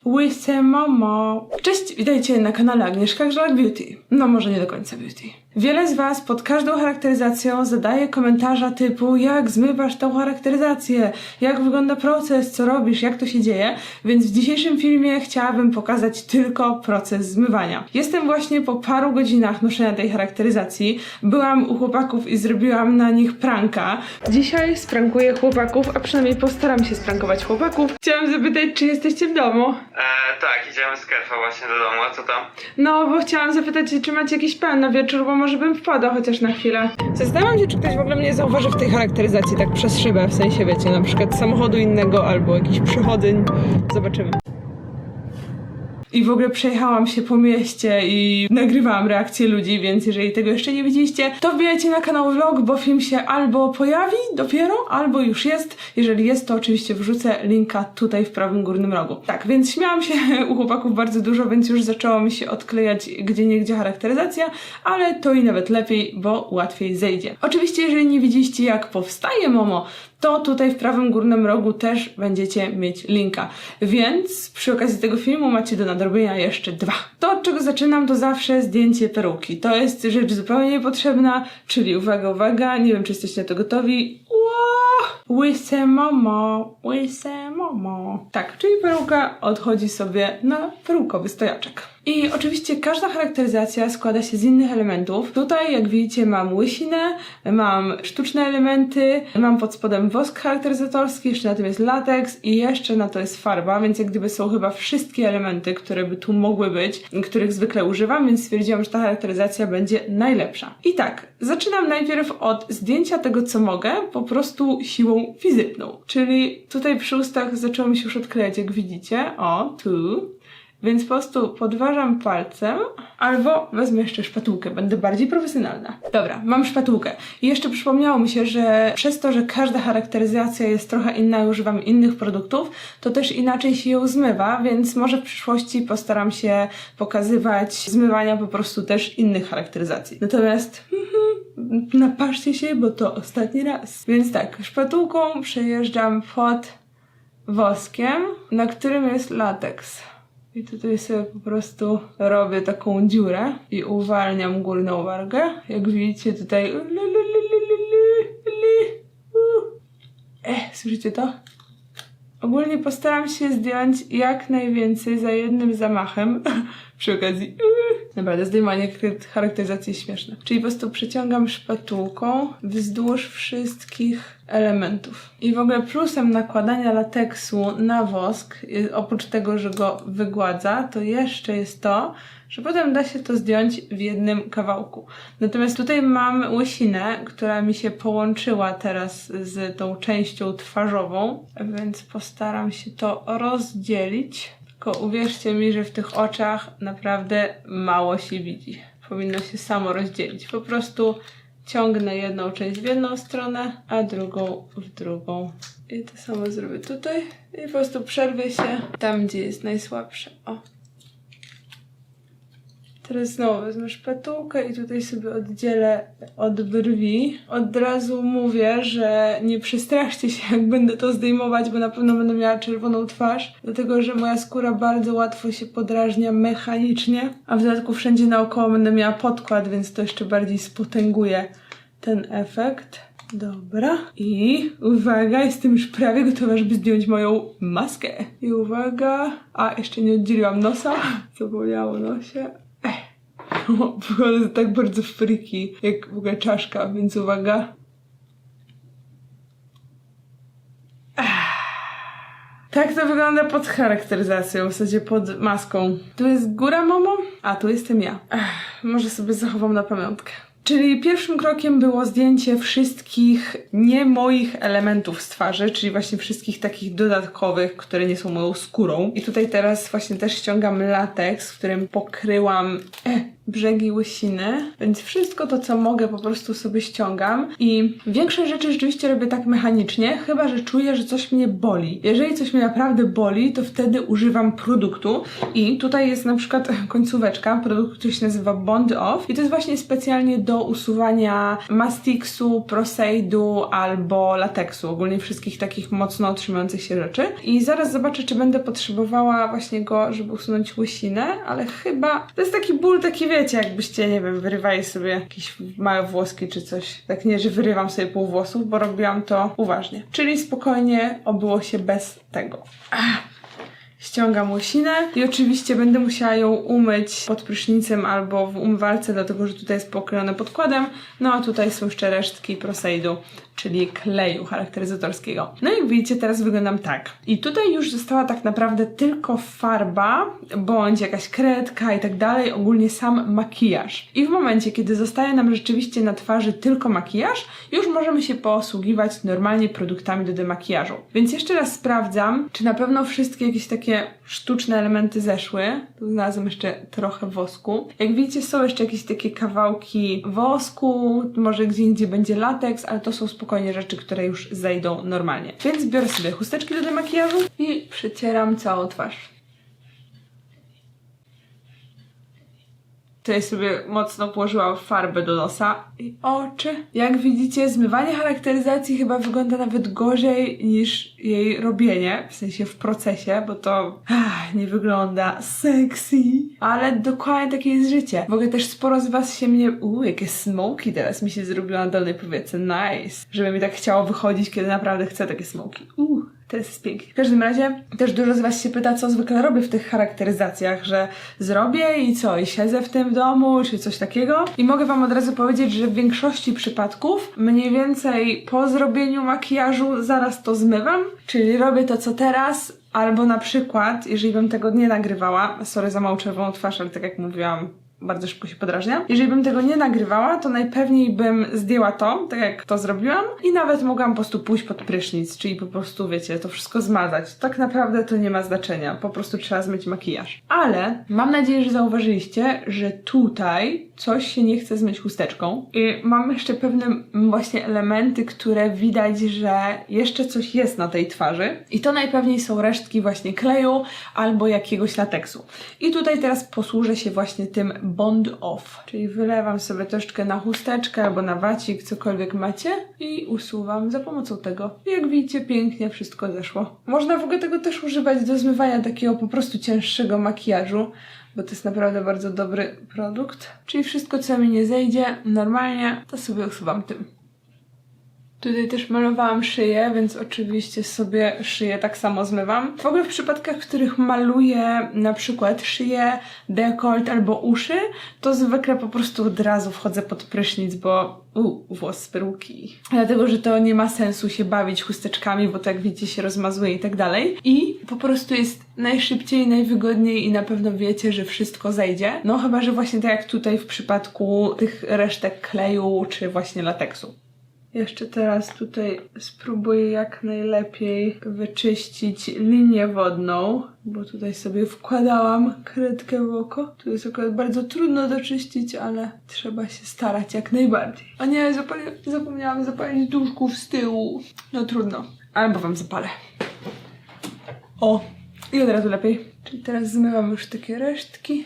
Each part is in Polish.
Łyse mamo. Cześć, witajcie na kanale Agnieszka Grzelak Beauty. No może nie do końca beauty. Wiele z was pod każdą charakteryzacją zadaje komentarza typu jak zmywasz tą charakteryzację, jak wygląda proces, co robisz, jak to się dzieje, więc w dzisiejszym filmie chciałabym pokazać tylko proces zmywania. Jestem właśnie po paru godzinach noszenia tej charakteryzacji. Byłam u chłopaków i zrobiłam na nich pranka. Dzisiaj sprankuję chłopaków, a przynajmniej postaram się sprankować chłopaków. Chciałam zapytać, czy jesteście w domu? Tak, idziemy z Kerfa właśnie do domu, a co tam? No, bo chciałam zapytać, czy macie jakiś plan na wieczór, bo może bym wpadła chociaż na chwilę. Zastanawiam się, czy ktoś w ogóle mnie zauważy w tej charakteryzacji tak przez szybę, w sensie wiecie, na przykład samochodu innego albo jakichś przechodzeń. Zobaczymy. I w ogóle przejechałam się po mieście i nagrywałam reakcje ludzi, więc jeżeli tego jeszcze nie widzieliście, to wbijajcie na kanał vlog, bo film się albo pojawi dopiero, albo już jest. Jeżeli jest, to oczywiście wrzucę linka tutaj w prawym górnym rogu. Tak, więc śmiałam się u chłopaków bardzo dużo, więc już zaczęło mi się odklejać gdzieniegdzie charakteryzacja, ale to i nawet lepiej, bo łatwiej zejdzie. Oczywiście, jeżeli nie widzieliście, jak powstaje Momo, to tutaj w prawym górnym rogu też będziecie mieć linka. Więc przy okazji tego filmu macie do nadrobienia jeszcze 2. To, od czego zaczynam, to zawsze zdjęcie peruki. To jest rzecz zupełnie niepotrzebna, czyli uwaga, uwaga, nie wiem, czy jesteście na to gotowi. Łyse mamo, łyse mamo. Tak, czyli peruka odchodzi sobie na perukowy stojaczek. I oczywiście każda charakteryzacja składa się z innych elementów. Tutaj, jak widzicie, mam łysinę, mam sztuczne elementy, mam pod spodem wosk charakteryzatorski, jeszcze na tym jest lateks i jeszcze na to jest farba, więc jak gdyby są chyba wszystkie elementy, które by tu mogły być, których zwykle używam, więc stwierdziłam, że ta charakteryzacja będzie najlepsza. I tak, zaczynam najpierw od zdjęcia tego, co mogę, po prostu siłą fizyczną. Czyli tutaj przy ustach zaczęło mi się już odklejać, jak widzicie. O, tu. Więc po prostu podważam palcem, albo wezmę jeszcze szpatułkę, będę bardziej profesjonalna. Dobra, mam szpatułkę. I jeszcze przypomniało mi się, że przez to, że każda charakteryzacja jest trochę inna i używam innych produktów, to też inaczej się ją zmywa, więc może w przyszłości postaram się pokazywać zmywania po prostu też innych charakteryzacji. Natomiast napatrzcie się, bo to ostatni raz. Więc tak, szpatułką przejeżdżam pod woskiem, na którym jest lateks. I tutaj sobie po prostu robię taką dziurę i uwalniam górną wargę. Jak widzicie tutaj... Słyszycie to? Ogólnie postaram się zdjąć jak najwięcej za jednym zamachem. Przy okazji... Naprawdę, zdejmowanie charakteryzacji jest śmieszne. Czyli po prostu przeciągam szpatułką wzdłuż wszystkich elementów. I w ogóle plusem nakładania lateksu na wosk, oprócz tego, że go wygładza, to jeszcze jest to, że potem da się to zdjąć w jednym kawałku. Natomiast tutaj mam łysinę, która mi się połączyła teraz z tą częścią twarzową, więc postaram się to rozdzielić. Tylko uwierzcie mi, że w tych oczach naprawdę mało się widzi. Powinno się samo rozdzielić. Po prostu ciągnę jedną część w jedną stronę, a drugą w drugą. I to samo zrobię tutaj. I po prostu przerwię się tam, gdzie jest najsłabsze. O. Teraz znowu wezmę szpatułkę i tutaj sobie oddzielę od brwi. Od razu mówię, że nie przestraszcie się, jak będę to zdejmować, bo na pewno będę miała czerwoną twarz, dlatego że moja skóra bardzo łatwo się podrażnia mechanicznie, a w dodatku wszędzie naokoło będę miała podkład, więc to jeszcze bardziej spotęguje ten efekt. Dobra. I uwaga, jestem już prawie gotowa, żeby zdjąć moją maskę. I uwaga. A, jeszcze nie oddzieliłam nosa. Zapomniałam o nosie. Wygląda tak bardzo freaky, jak w ogóle czaszka, więc uwaga. Tak to wygląda pod charakteryzacją, w zasadzie pod maską. Tu jest góra Momo, a tu jestem ja. Może sobie zachowam na pamiątkę. Czyli pierwszym krokiem było zdjęcie wszystkich nie moich elementów z twarzy, czyli właśnie wszystkich takich dodatkowych, które nie są moją skórą. I tutaj teraz właśnie też ściągam lateks, w którym pokryłam brzegi łysiny, więc wszystko to, co mogę, po prostu sobie ściągam i większość rzeczy rzeczywiście robię tak mechanicznie, chyba że czuję, że coś mnie boli. Jeżeli coś mnie naprawdę boli, to wtedy używam produktu i tutaj jest na przykład końcóweczka, produkt, który się nazywa Bond Off i to jest właśnie specjalnie do usuwania mastiksu, proseidu albo lateksu, ogólnie wszystkich takich mocno otrzymujących się rzeczy. I zaraz zobaczę, czy będę potrzebowała właśnie go, żeby usunąć łysinę, ale chyba to jest taki ból, taki wiecie, jakbyście, nie wiem, wyrywali sobie jakieś małe włoski czy coś. Tak nie, że wyrywam sobie pół włosów, bo robiłam to uważnie. Czyli spokojnie obyło się bez tego. Ściągam łysinę i oczywiście będę musiała ją umyć pod prysznicem albo w umywalce, dlatego że tutaj jest pokrojone podkładem. No a tutaj są jeszcze resztki proseidu, czyli kleju charakteryzatorskiego. No i jak widzicie, teraz wyglądam tak. I tutaj już została tak naprawdę tylko farba, bądź jakaś kredka i tak dalej, ogólnie sam makijaż. I w momencie, kiedy zostaje nam rzeczywiście na twarzy tylko makijaż, już możemy się posługiwać normalnie produktami do demakijażu. Więc jeszcze raz sprawdzam, czy na pewno wszystkie jakieś takie sztuczne elementy zeszły. Tu znalazłam jeszcze trochę wosku. Jak widzicie, są jeszcze jakieś takie kawałki wosku, może gdzie indziej będzie lateks, ale to są spokojnie rzeczy, które już zejdą normalnie. Więc biorę sobie chusteczki do demakijażu i przycieram całą twarz. Tutaj sobie mocno położyłam farbę do nosa i oczy. Jak widzicie, zmywanie charakteryzacji chyba wygląda nawet gorzej niż jej robienie, w sensie w procesie, bo to nie wygląda sexy, ale dokładnie takie jest życie. W ogóle też sporo z was się mnie... jakie smoki teraz mi się zrobiło na dolnej powiece, nice. Żeby mi tak chciało wychodzić, kiedy naprawdę chcę takie smoki. Teraz jest pięknie. W każdym razie też dużo z was się pyta, co zwykle robię w tych charakteryzacjach, że zrobię i co, i siedzę w tym domu, czy coś takiego. I mogę wam od razu powiedzieć, że w większości przypadków mniej więcej po zrobieniu makijażu zaraz to zmywam, czyli robię to, co teraz, albo na przykład, jeżeli bym tego nie nagrywała, sorry za małą czerwoną twarz, ale tak jak mówiłam, bardzo szybko się podrażnia. Jeżeli bym tego nie nagrywała, to najpewniej bym zdjęła to, tak jak to zrobiłam i nawet mogłam po prostu pójść pod prysznic, czyli po prostu, wiecie, to wszystko zmazać. Tak naprawdę to nie ma znaczenia, po prostu trzeba zmyć makijaż. Ale mam nadzieję, że zauważyliście, że tutaj coś się nie chce zmyć chusteczką i mam jeszcze pewne właśnie elementy, które widać, że jeszcze coś jest na tej twarzy i to najpewniej są resztki właśnie kleju albo jakiegoś lateksu. I tutaj teraz posłużę się właśnie tym Bond Off, czyli wylewam sobie troszeczkę na chusteczkę albo na wacik, cokolwiek macie i usuwam za pomocą tego. I jak widzicie, pięknie wszystko zeszło. Można w ogóle tego też używać do zmywania takiego po prostu cięższego makijażu, bo to jest naprawdę bardzo dobry produkt. Czyli wszystko, co mi nie zejdzie normalnie, to sobie usuwam tym. Tutaj też malowałam szyję, więc oczywiście sobie szyję tak samo zmywam. W ogóle w przypadkach, w których maluję na przykład szyję, dekolt albo uszy, to zwykle po prostu od razu wchodzę pod prysznic, bo włos z peruki. Dlatego, że to nie ma sensu się bawić chusteczkami, bo to jak widzicie się rozmazuje i tak dalej. I po prostu jest najszybciej, najwygodniej i na pewno wiecie, że wszystko zejdzie. No chyba, że właśnie tak jak tutaj w przypadku tych resztek kleju czy właśnie lateksu. Jeszcze teraz tutaj spróbuję jak najlepiej wyczyścić linię wodną, bo tutaj sobie wkładałam kredkę w oko. Tu jest akurat bardzo trudno doczyścić, ale trzeba się starać jak najbardziej. A nie, zapomniałam zapalić duszków z tyłu. No trudno, albo wam zapalę. O, i od razu lepiej. Czyli teraz zmywam już takie resztki.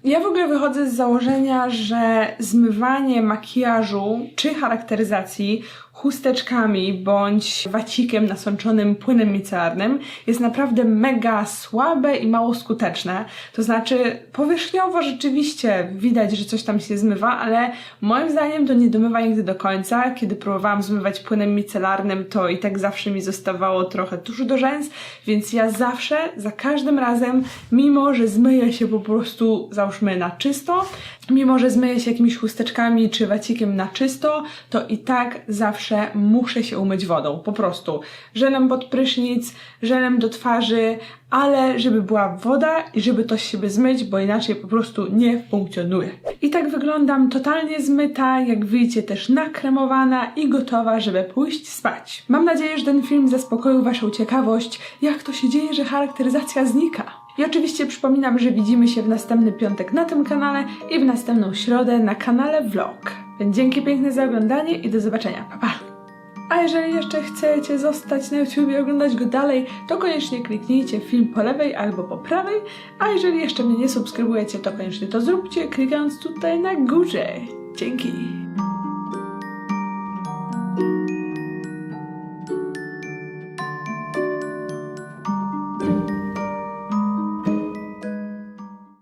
Ja w ogóle wychodzę z założenia, że zmywanie makijażu czy charakteryzacji chusteczkami bądź wacikiem nasączonym płynem micelarnym jest naprawdę mega słabe i mało skuteczne. To znaczy powierzchniowo rzeczywiście widać, że coś tam się zmywa, ale moim zdaniem to nie domywa nigdy do końca. Kiedy próbowałam zmywać płynem micelarnym, to i tak zawsze mi zostawało trochę tuszu do rzęs, więc ja zawsze, za każdym razem, mimo że zmyję się po prostu, załóżmy na czysto, mimo że zmyję się jakimiś chusteczkami czy wacikiem na czysto, to i tak zawsze zawsze muszę się umyć wodą, po prostu. Żelem pod prysznic, żelem do twarzy, ale żeby była woda i żeby to z siebie zmyć, bo inaczej po prostu nie funkcjonuje. I tak wyglądam totalnie zmyta, jak widzicie też nakremowana i gotowa, żeby pójść spać. Mam nadzieję, że ten film zaspokoił waszą ciekawość, jak to się dzieje, że charakteryzacja znika. I oczywiście przypominam, że widzimy się w następny piątek na tym kanale i w następną środę na kanale Vlog. Więc dzięki piękne za oglądanie i do zobaczenia. Pa, pa! A jeżeli jeszcze chcecie zostać na YouTube i oglądać go dalej, to koniecznie kliknijcie film po lewej albo po prawej, a jeżeli jeszcze mnie nie subskrybujecie, to koniecznie to zróbcie, klikając tutaj na górze. Dzięki!